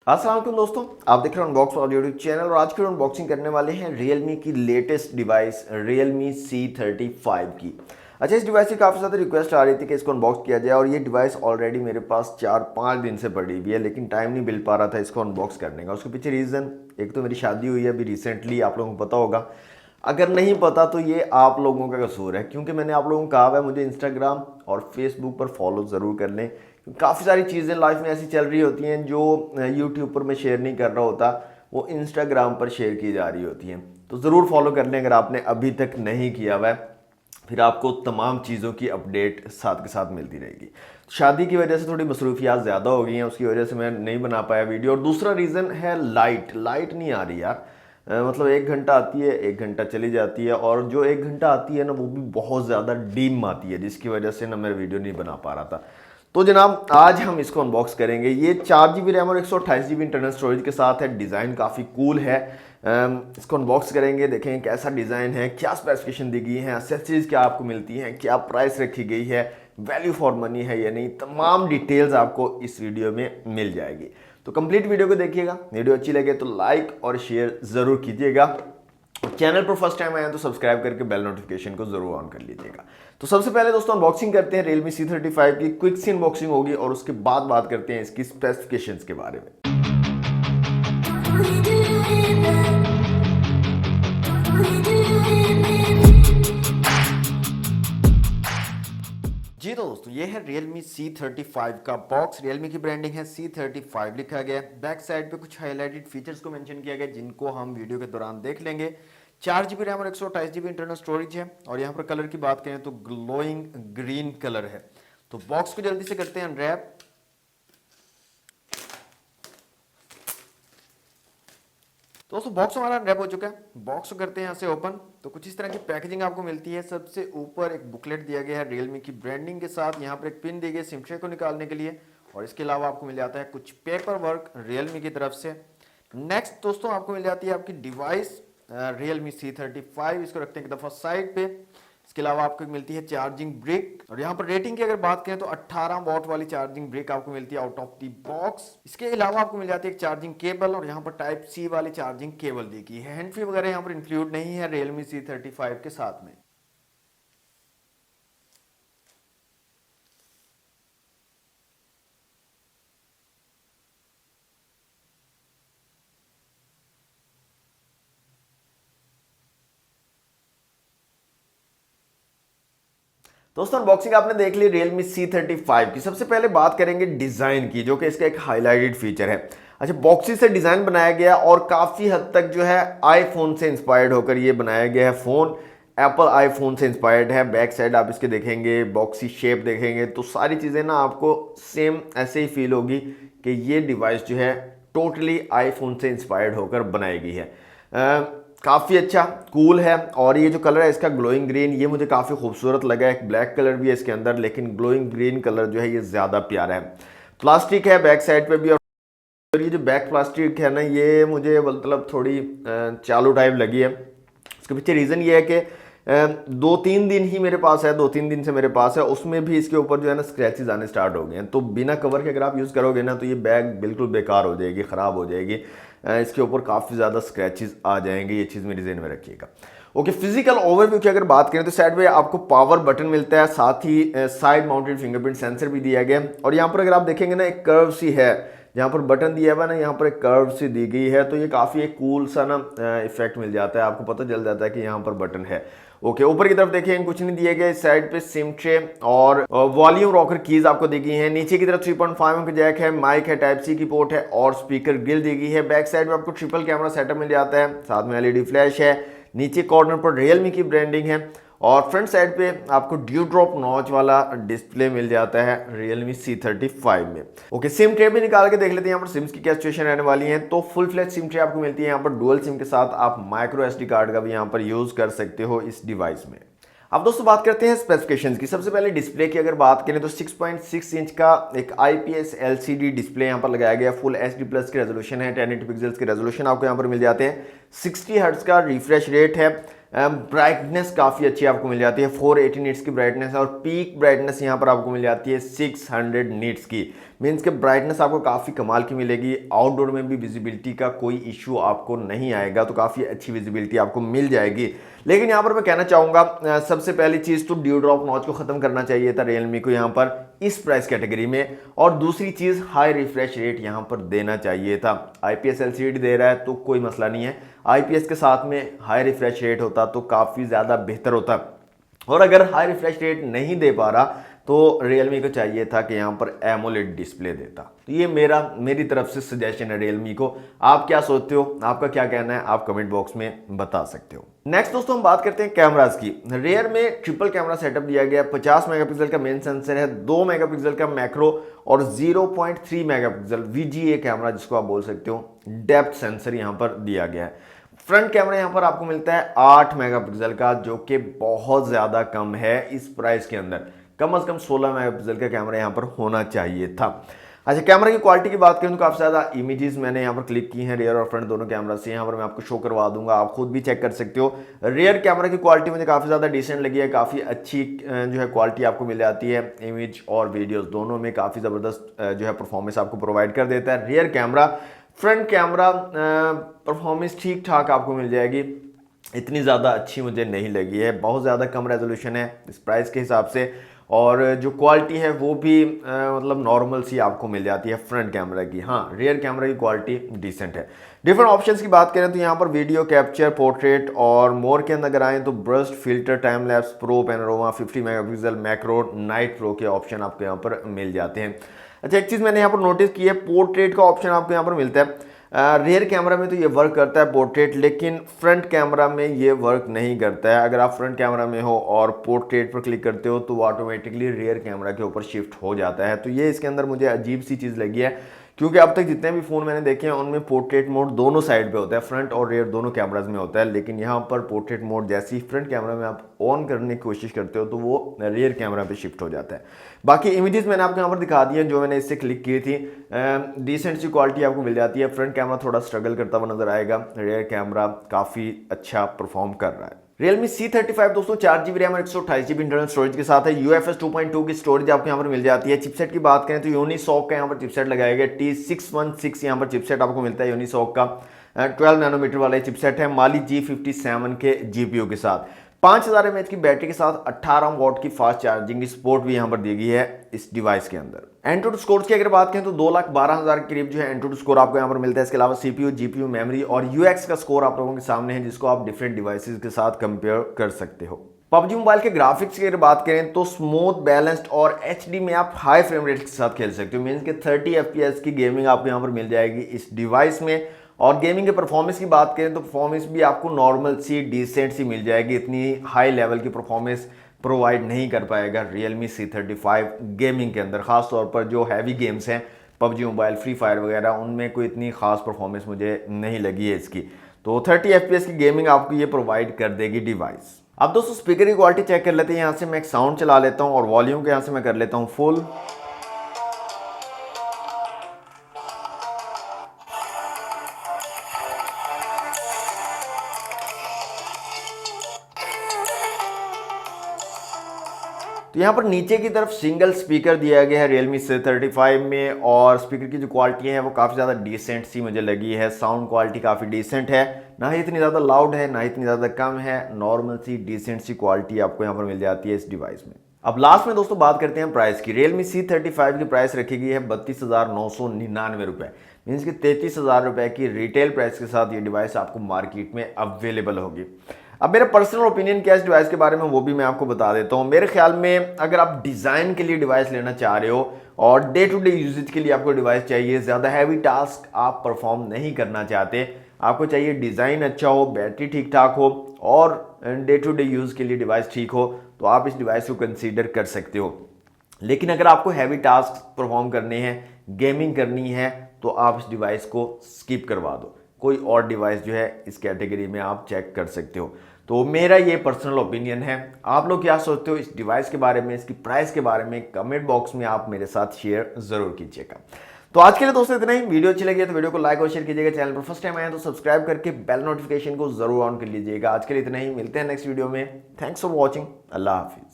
अस्सलाम वालेकुम दोस्तों, आप देख रहे हैं अनबॉक्स और यूट्यूब चैनल। और आज की अनबॉक्सिंग करने वाले हैं Realme की लेटेस्ट डिवाइस Realme C35 की। अच्छा, इस डिवाइस की काफ़ी ज़्यादा रिक्वेस्ट आ रही थी कि इसको अनबॉक्स किया जाए और ये डिवाइस ऑलरेडी मेरे पास 4-5 दिन से पड़ी हुई है, लेकिन टाइम नहीं मिल पा रहा था इसको अनबॉक्स करने का। उसके पीछे रीज़न, एक तो मेरी शादी हुई है अभी रिसेंटली, आप लोगों को पता होगा। अगर नहीं पता तो ये आप लोगों का कसूर है, क्योंकि मैंने आप लोगों को कहा है मुझे इंस्टाग्राम और फेसबुक पर फॉलो ज़रूर कर लें। काफ़ी सारी चीज़ें लाइफ में ऐसी चल रही होती हैं जो यूट्यूब पर मैं शेयर नहीं कर रहा होता, वो इंस्टाग्राम पर शेयर की जा रही होती हैं। तो ज़रूर फॉलो कर लें अगर आपने अभी तक नहीं किया हुआ है, फिर आपको तमाम चीज़ों की अपडेट साथ के साथ मिलती रहेगी। शादी की वजह से थोड़ी मसरूफियात ज़्यादा हो गई हैं, उसकी वजह से मैं नहीं बना पाया वीडियो। और दूसरा रीज़न है लाइट नहीं आ रही यार। मतलब 1 घंटा आती है, 1 घंटा चली जाती है, और जो 1 घंटा आती है ना वो भी बहुत ज़्यादा डीम आती है, जिसकी वजह से ना मैं वीडियो नहीं बना पा रहा था। तो जनाब आज हम इसको अनबॉक्स करेंगे। ये 4 GB रैम और 128 GB इंटरनल स्टोरेज के साथ है। डिज़ाइन काफ़ी कूल है। इसको अनबॉक्स करेंगे, देखेंगे कैसा डिज़ाइन है, क्या स्पेसिफिकेशन दी गई है, एक्सेसरीज क्या आपको मिलती हैं, क्या प्राइस रखी गई है, वैल्यू फॉर मनी है या नहीं, तमाम डिटेल्स आपको इस वीडियो में मिल जाएगी। तो कंप्लीट वीडियो को देखिएगा। वीडियो अच्छी लगे तो लाइक और शेयर ज़रूर कीजिएगा। चैनल पर फर्स्ट टाइम आए तो सब्सक्राइब करके बेल नोटिफिकेशन को जरूर ऑन कर लीजिएगा। तो सबसे पहले दोस्तों अनबॉक्सिंग करते हैं Realme C35 की। क्विक सी अनबॉक्सिंग होगी और उसके बाद बात करते हैं इसकी स्पेसिफिकेशंस के बारे में। जी तो दोस्तों ये है Realme C35 का बॉक्स। Realme की ब्रांडिंग है, C35 लिखा गया। बैक साइड पे कुछ हाईलाइटेड फीचर्स को मेंशन किया गया जिनको हम वीडियो के दौरान देख लेंगे। 4 GB रैम और 128 GB इंटरनल स्टोरेज है। और यहाँ पर कलर की बात करें तो ग्लोइंग ग्रीन कलर है। तो बॉक्स को जल्दी से करते हैं अनरैप। तो दोस्तों बॉक्स हमारा अनरैप हो चुका है। बॉक्स को करते हैं यहाँ से ओपन। तो कुछ इस तरह की पैकेजिंग आपको मिलती है। सबसे ऊपर एक बुकलेट दिया गया है Realme की ब्रांडिंग के साथ। यहाँ पर एक पिन दी गई सिम ट्रे को निकालने के लिए, और इसके अलावा आपको मिल जाता है कुछ पेपर वर्क Realme की तरफ से। नेक्स्ट दोस्तों आपको मिल जाती है आपकी डिवाइस Realme C35। इसको रखते हैं एक दफ़ा साइड पे। इसके अलावा आपको मिलती है चार्जिंग ब्रिक, और यहाँ पर रेटिंग की अगर बात करें तो 18 वॉट वाली चार्जिंग ब्रिक आपको मिलती है आउट ऑफ दी बॉक्स। इसके अलावा आपको मिल जाती है एक चार्जिंग केबल, और यहाँ पर टाइप सी वाली चार्जिंग केबल दी गई है। हैंड फ्री वगैरह यहाँ पर इंक्लूड नहीं है Realme C35 के साथ में। दोस्तों अनबॉक्सिंग आपने देख ली Realme C35 की। सबसे पहले बात करेंगे डिज़ाइन की, जो कि इसका एक हाईलाइटेड फीचर है। अच्छा, बॉक्सेस से डिज़ाइन बनाया गया और काफ़ी हद तक जो है आईफोन से इंस्पायर्ड होकर ये बनाया गया है। फ़ोन एप्पल आईफोन से इंस्पायर्ड है। बैक साइड आप इसके देखेंगे, बॉक्सी शेप देखेंगे तो सारी चीज़ें ना आपको सेम ऐसे ही फील होगी कि ये डिवाइस जो है टोटली आईफोन से इंस्पायर्ड होकर बनाई गई है। काफ़ी अच्छा कूल है। और ये जो कलर है इसका ग्लोइंग ग्रीन, ये मुझे काफ़ी खूबसूरत लगा है। एक ब्लैक कलर भी है इसके अंदर, लेकिन ग्लोइंग ग्रीन कलर जो है ये ज़्यादा प्यारा है। प्लास्टिक है बैक साइड पे भी, और ये जो बैक प्लास्टिक है ना ये मुझे मतलब थोड़ी चालू टाइप लगी है। इसके पीछे रीज़न ये है कि 2-3 दिन ही मेरे पास है, 2-3 दिन से मेरे पास है, उसमें भी इसके ऊपर जो है ना स्क्रैचेस आने स्टार्ट हो गए हैं। तो बिना कवर के अगर आप यूज़ करोगे ना तो ये बैग बिल्कुल बेकार हो जाएगी, ख़राब हो जाएगी। इसके ऊपर काफ़ी ज़्यादा स्क्रैचेस आ जाएंगे, ये चीज़ मेरी ज़हन में रखिएगा। ओके, फिजिकल ओवरव्यू की अगर बात करें तो साइड में आपको पावर बटन मिलता है, साथ ही साइड माउंटेड फिंगरप्रिंट सेंसर भी दिया गया है। और यहाँ पर अगर आप देखेंगे ना एक कर्व सी है, जहाँ पर बटन दिया हुआ है ना यहाँ पर एक कर्व सी दी गई है, तो ये काफ़ी एक कूल सा ना इफेक्ट मिल जाता है, आपको पता चल जाता है कि यहाँ पर बटन है। ओके, ऊपर की तरफ देखिए कुछ नहीं दिया गया। इस साइड पे सिम ट्रे और वॉल्यूम रॉकर कीज आपको दी गई हैं। नीचे की तरफ 3.5 का जैक है, माइक है, टाइप सी की पोर्ट है और स्पीकर ग्रिल दी गई है। बैक साइड में आपको ट्रिपल कैमरा सेटअप मिल जाता है, साथ में एलईडी फ्लैश है। नीचे कॉर्नर पर Realme की ब्रांडिंग है, और फ्रंट साइड पे आपको ड्यू ड्रॉप नॉच वाला डिस्प्ले मिल जाता है Realme C35 में। ओके, सिम ट्रे भी निकाल के देख लेते हैं यहाँ पर सिम्स की क्या सिचुएशन रहने वाली है। तो फुल फ्लैश सिम ट्रे आपको मिलती है यहाँ पर। डुअल सिम के साथ आप माइक्रो एसडी कार्ड का भी यहाँ पर यूज कर सकते हो इस डिवाइस में। अब दोस्तों बात करते हैं स्पेसिफिकेशंस की। सबसे पहले डिस्प्ले की अगर बात करें तो 6.6 इंच का एक IPS LCD डिस्प्ले यहाँ पर लगाया गया। फुल HD प्लस की रेजोल्यूशन है, 1080 पिक्सल्स के रेजोल्यूशन आपको यहाँ पर मिल जाते हैं। 60 हर्ट्ज का रिफ्रेश रेट है। ब्राइटनेस काफ़ी अच्छी आपको मिल जाती है, 480 निट्स की ब्राइटनेस है, और पीक ब्राइटनेस यहाँ पर आपको मिल जाती है 600 निट्स की। मीन्स के ब्राइटनेस आपको काफ़ी कमाल की मिलेगी, आउटडोर में भी विजिबिलिटी का कोई इशू आपको नहीं आएगा, तो काफ़ी अच्छी विजिबिलिटी आपको मिल जाएगी। लेकिन यहाँ पर मैं कहना चाहूँगा सबसे पहली चीज़ तो ड्यू ड्रॉप नॉच को ख़त्म करना चाहिए था रियलमी को यहाँ पर इस प्राइस कैटेगरी में, और दूसरी चीज़ हाई रिफ्रेश रेट यहाँ पर देना चाहिए था। IPS LCD दे रहा है तो कोई मसला नहीं है, IPS के साथ में हाई रिफ्रेश रेट होता तो काफ़ी ज़्यादा बेहतर होता। और अगर हाई रिफ्रेश रेट नहीं दे पा रहा तो रियलमी को चाहिए था कि यहाँ पर एमोलेड डिस्प्ले देता। तो ये मेरी तरफ से सजेशन है रियलमी को। आप क्या सोचते हो, आपका क्या कहना है, आप कमेंट बॉक्स में बता सकते हो। नेक्स्ट दोस्तों हम बात करते हैं कैमरास की। रियर में ट्रिपल कैमरा सेटअप दिया गया, 50 मेगापिक्सल का मेन सेंसर है, 2 मेगापिक्सल का मैक्रो और 0.3 मेगापिक्सल VGA कैमरा जिसको आप बोल सकते हो डेप्थ सेंसर यहाँ पर दिया गया है। फ्रंट कैमरा यहाँ पर आपको मिलता है 8 मेगापिक्सल का, जो कि बहुत ज़्यादा कम है इस प्राइस के अंदर। कम से कम 16 मेगापिक्सल का कैमरा यहाँ पर होना चाहिए था। अच्छा, कैमरा की क्वालिटी की बात करें तो काफ़ी ज़्यादा इमेजेस मैंने यहाँ पर क्लिक की हैं रियर और फ्रंट दोनों कैमरा से। यहाँ पर मैं आपको शो करवा दूंगा, आप खुद भी चेक कर सकते हो। रियर कैमरा की क्वालिटी मुझे काफ़ी ज़्यादा डिसेंट लगी है, काफ़ी अच्छी जो है क्वालिटी आपको मिल जाती है। इमेज और वीडियोज़ दोनों में काफ़ी ज़बरदस्त जो है परफॉर्मेंस आपको प्रोवाइड कर देता है rear camera. Front camera performance ठीक ठाक आपको मिल जाएगी, इतनी ज़्यादा अच्छी मुझे नहीं लगी है, बहुत ज़्यादा कम रेजोल्यूशन है इस प्राइस के हिसाब से, और जो क्वालिटी है वो भी मतलब नॉर्मल सी आपको मिल जाती है फ्रंट कैमरा की। हाँ, रियर कैमरा की क्वालिटी डिसेंट है। डिफरेंट ऑप्शंस की बात करें तो यहाँ पर वीडियो कैप्चर, पोर्ट्रेट और मोर के अंदर अगर आएँ तो burst, filter, time lapse, pro, panorama, 50 megapixel, macro, night pro के ऑप्शन आपको यहाँ पर मिल जाते हैं। अच्छा, एक चीज़ मैंने यहाँ पर नोटिस की है, पोर्ट्रेट का ऑप्शन आपको यहाँ पर मिलता है। रियर कैमरा में तो ये वर्क करता है पोर्ट्रेट, लेकिन फ्रंट कैमरा में ये वर्क नहीं करता है। अगर आप फ्रंट कैमरा में हो और पोर्ट्रेट पर क्लिक करते हो तो वो ऑटोमेटिकली रियर कैमरा के ऊपर शिफ्ट हो जाता है। तो ये इसके अंदर मुझे अजीब सी चीज़ लगी है, क्योंकि अब तक जितने भी फ़ोन मैंने देखे हैं उनमें पोर्ट्रेट मोड दोनों साइड पे होता है, फ्रंट और रियर दोनों कैमराज में होता है। लेकिन यहाँ पर पोर्ट्रेट मोड जैसे ही फ्रंट कैमरा में आप ऑन करने की कोशिश करते हो तो वो रियर कैमरा पे शिफ्ट हो जाता है। बाकी इमेजेस मैंने आपको यहाँ पर दिखा दी है जो मैंने इससे क्लिक की थी, डिसेंट सी क्वालिटी आपको मिल जाती है। फ्रंट कैमरा थोड़ा स्ट्रगल करता हुआ नजर आएगा, रियर कैमरा काफ़ी अच्छा परफॉर्म कर रहा है। Realme C35 दोस्तों 4GB रैम और 128GB इंटरनल स्टोरेज के साथ है। UFS 2.2 की स्टोरेज आपको यहाँ पर मिल जाती है। चिपसेट की बात करें तो यूनिसॉक का यहाँ पर चिपसेट लगाया गया, T616 यहाँ पर चिपसेट आपको मिलता है यूनिसॉक का। 12 नैनोमीटर वाला चिपसेट है, Mali G57 के GPU के साथ। 5000 mAh की बैटरी के साथ 18 वॉट की फास्ट चार्जिंग की सपोर्ट भी यहाँ पर दी गई है इस डिवाइस के अंदर। एंट्रोड स्कोर की अगर बात करें तो 2,12,000 के करीब जो है एंट्रोड स्कोर आपको यहाँ पर मिलता है। इसके अलावा CPU, GPU, मेमोरी और UX का स्कोर आप लोगों के सामने है, जिसको आप डिफरेंट डिवाइसेस के साथ कंपेयर कर सकते हो। PUBG मोबाइल के ग्राफिक्स की अगर बात करें तो स्मूथ, बैलेंस्ड और HD में आप हाई फ्रेम रेट के साथ खेल सकते हो। मीन्स के 30 FPS की गेमिंग आपको यहाँ पर मिल जाएगी इस डिवाइस में। और गेमिंग के परफॉर्मेंस की बात करें तो परफॉर्मेंस भी आपको नॉर्मल सी, डिसेंट सी मिल जाएगी, इतनी हाई लेवल की परफॉर्मेंस प्रोवाइड नहीं कर पाएगा Realme C35 गेमिंग के अंदर। खास तौर पर जो हैवी गेम्स हैं PUBG मोबाइल, फ्री फायर वगैरह, उनमें कोई इतनी खास परफॉर्मेंस मुझे नहीं लगी है इसकी। तो 30 FPS की गेमिंग आपको ये प्रोवाइड कर देगी डिवाइस। अब दोस्तों स्पीकर की क्वालिटी चेक कर लेते हैं। यहाँ से मैं एक साउंड चला लेता हूँ और वॉल्यूम के यहाँ से मैं कर लेता हूँ फुल। तो यहाँ पर नीचे की तरफ सिंगल स्पीकर दिया गया है Realme C35 में, और स्पीकर की जो क्वालिटी है वो काफ़ी ज़्यादा डिसेंट सी मुझे लगी है। साउंड क्वालिटी काफ़ी डिसेंट है, ना ही इतनी ज़्यादा लाउड है ना ही इतनी ज़्यादा कम है, नॉर्मल सी डिसेंट सी क्वालिटी आपको यहाँ पर मिल जाती है इस डिवाइस में। अब लास्ट में दोस्तों बात करते हैं प्राइस की। Realme C35 की प्राइस रखी गई है 32,999 रुपये, मीन्स कि 33,000 रुपये की रिटेल प्राइस के साथ ये डिवाइस आपको मार्केट में अवेलेबल होगी। अब मेरा पर्सनल ओपिनियन क्या है इस डिवाइस के बारे में वो भी मैं आपको बता देता हूँ। मेरे ख्याल में अगर आप डिज़ाइन के लिए डिवाइस लेना चाह रहे हो और डे टू डे यूजेज के लिए आपको डिवाइस चाहिए, ज़्यादा हैवी टास्क आप परफॉर्म नहीं करना चाहते, आपको चाहिए डिज़ाइन अच्छा हो, बैटरी ठीक ठाक हो और डे टू डे यूज़ के लिए डिवाइस ठीक हो, तो आप इस डिवाइस को कंसीडर कर सकते हो। लेकिन अगर आपको हैवी टास्क परफॉर्म करने हैं, गेमिंग करनी है, तो आप इस डिवाइस को स्किप करवा दो, कोई और डिवाइस जो है इस कैटेगरी में आप चेक कर सकते हो। तो मेरा ये पर्सनल ओपिनियन है। आप लोग क्या सोचते हो इस डिवाइस के बारे में, इसकी प्राइस के बारे में, कमेंट बॉक्स में आप मेरे साथ शेयर जरूर कीजिएगा। तो आज के लिए दोस्तों इतना ही। वीडियो अच्छी लगी है तो वीडियो को लाइक और शेयर कीजिएगा। चैनल पर फर्स्ट टाइम आए तो सब्सक्राइब करके बेल नोटिफिकेशन को जरूर ऑन कर लीजिएगा। आज के लिए इतना ही, मिलते हैं नेक्स्ट वीडियो में। Thanks for watching. Allah Hafiz.